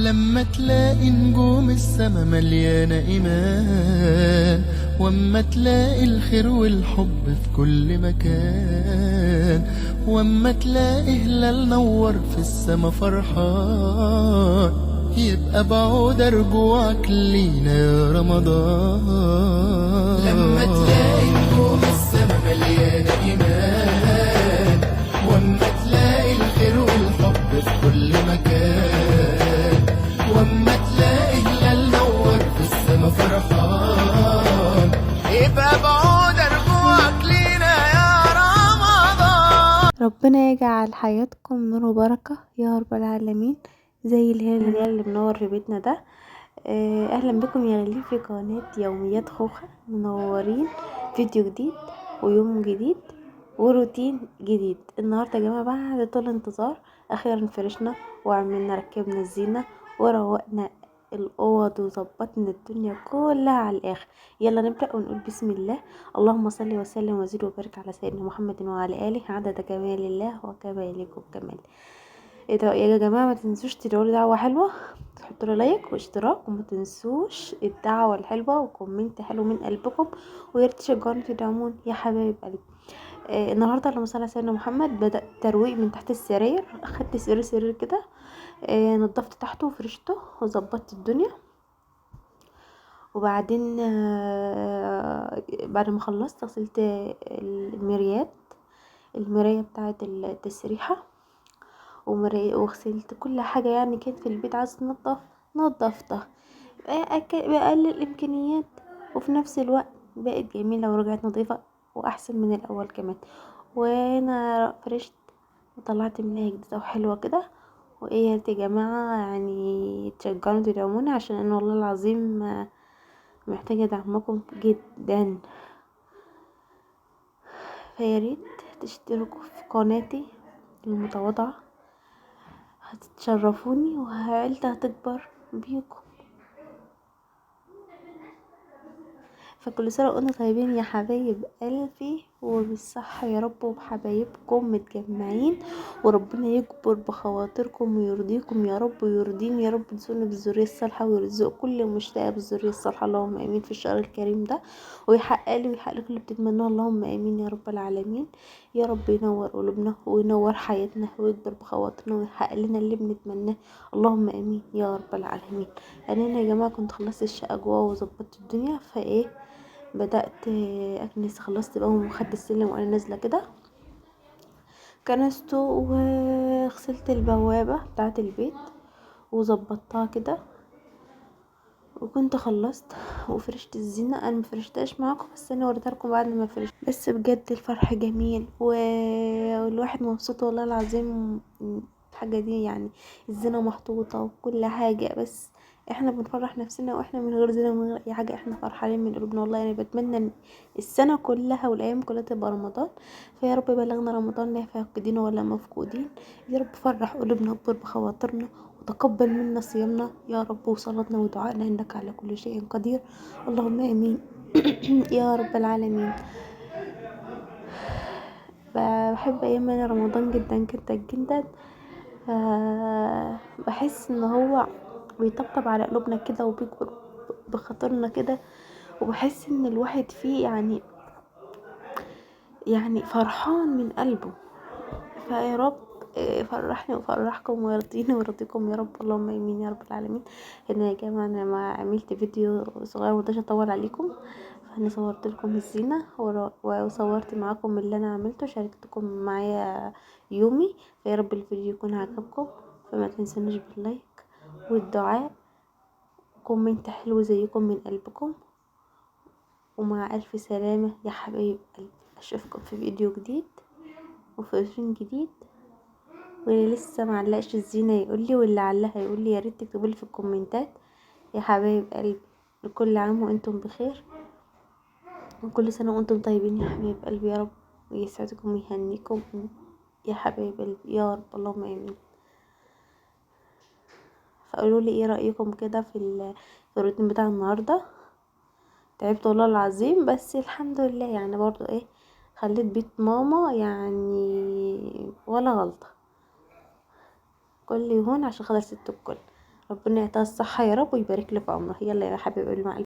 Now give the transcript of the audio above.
لما تلاقي نجوم السما مليانة إيمان، واما تلاقي الخير والحب في كل مكان، واما تلاقي هلال نور في السما فرحان، يبقى بعود رجوعك لينا يا رمضان. لما تلاقي نجوم السما مليانة إيمان، واما تلاقي الخير والحب في كل مكان، واما تلاقي هلال نور في السما فرحان، يبقى بعود رجوعك لينا يا رمضان. ربنا يجعل حياتكم نور وبركة يا رب العالمين، زي الهلال اللي منور في بيتنا ده. اهلا بكم يا غالين في قناة يوميات خوخة. منورين فيديو جديد ويوم جديد وروتين جديد. النهاردة يا جماعة بعد طول انتظار اخيرا فرشنا وعملنا ركبنا الزينة وروقنا الاوض وظبطنا الدنيا كلها على الاخر. يلا نبدأ ونقول بسم الله. اللهم صل وسلم وزد وبارك على سيدنا محمد وعلى اله عدد كمال الله وكمالكم كمال. ايه ده يا جماعه، ما تنسوش تدعوا لي دعوه حلوه، تحطوا لي لايك واشتراك، وما تنسوش الدعوه الحلوه وكومنت حلو من قلبكم، ويا ريت تشجعوني تدعموني يا حبايب قلبي. النهارده اللهم صل على سيدنا محمد بدأ ترويق من تحت السراير. اخدت سرير كده، نضفت تحته وفرشته وظبطت الدنيا. وبعدين بعد ما خلصت غسلت المرايه بتاعه التسريحه، وغسلت كل حاجة يعني كانت في البيت عايزة نضفتها بأقل الإمكانيات، وفي نفس الوقت بقت جميلة ورجعت نظيفة وأحسن من الأول كمان. وأنا فرشت وطلعت منها جديدة وحلوة كده. وإيه يا جماعة، يعني تشجعوني تدعموني عشان أنا والله العظيم محتاجة دعمكم جدا. فياريت تشتركوا في قناتي المتواضعة، هتتشرفوني وعيلتي هتكبر بيكم. فكل سنة وانتم طيبين يا حبايب قلبي وبالصحة يا رب، وبحبايبكم متجمعين، وربنا يكبر بخواطركم ويرضيكم يا رب ويرضيني يا رب. تنسونا بالذرية الصالحة ويرزق كل مشتاق بالذرية الصالحة، اللهم امين في الشهر الكريم ده، ويحقق لي ويحقق لكم اللي بتتمنوه، اللهم امين يا رب العالمين. يا رب ينور قلوبنا وينور حياتنا ويكبر بخواطرنا ويحقق لنا اللي بنتمناه، اللهم امين يا رب العالمين. انا يا جماعة كنت خلصت الشقة جوا وظبطت الدنيا، فايه بدأت اكنس. خلصت بقى وخدت السلم وانا نازله كده، كنسته وغسلت البوابه بتاعه البيت وظبطتها كده، وكنت خلصت وفرشت الزينه. انا مفرشتهاش معاكم بس انا وريتها لكم بعد ما فرشت. بس بجد الفرح جميل والواحد مبسوط والله العظيم. الحاجه دي يعني الزينه محطوطه وكل حاجه، بس احنا بنفرح نفسنا، واحنا من غير زينه ومن غير اي حاجه احنا فرحانين من قلوبنا والله. يعني بتمنى ان السنه كلها والايام كلها تبقى رمضان، فيا رب بلغنا رمضان لا فاقدين ولا مفقودين. يا رب فرح قلوبنا وكبر بخواطرنا وتقبل منا صيامنا يا رب وصلاتنا ودعائنا، انك على كل شيء قدير، اللهم امين يا رب العالمين. بحب ايام رمضان جدا جدا جدا. بحس ان هو بيطبطب على قلوبنا كده وبيكبر بخاطرنا كده، وبحس ان الواحد فيه يعني فرحان من قلبه. فيا رب فرحني وفرحكم ويرضيني ويرضيكم يا رب، اللهم امين يا رب العالمين. هنا يا جماعه انا ما عملت فيديو صغير مرضاش اطول عليكم، فانا صورت لكم الزينه وصورت معاكم اللي انا عملته، شاركتكم معايا يومي. فيا رب الفيديو يكون عجبكم، فما تنسونيش باللايك والدعاء، كومنت حلو زيكم من قلبكم. ومع الف سلامه يا حبايب قلبي، اشوفكم في فيديو جديد وفي روتين جديد. واللي لسه معلقش الزينه يقولي، واللي علها يقولي، يا ريت تكتبولي في الكومنتات يا حبايب قلبي. لكل عام وانتم بخير، وكل سنه وانتم طيبين يا حبايب قلبي يا رب، ويسعدكم ويهنيكم يا حبايب قلبي يا رب، اللهم امين. فقولوا لي ايه رايكم كده في الروتين بتاع النهارده. تعبت والله العظيم، بس الحمد لله يعني برضو ايه، خليت بيت ماما يعني ولا غلطه. كل يهون عشان خاطر ست الكل، ربنا يعطيها الصحة يا رب ويبارك لي في عمرها. يلا يا حبيب قلبي، مع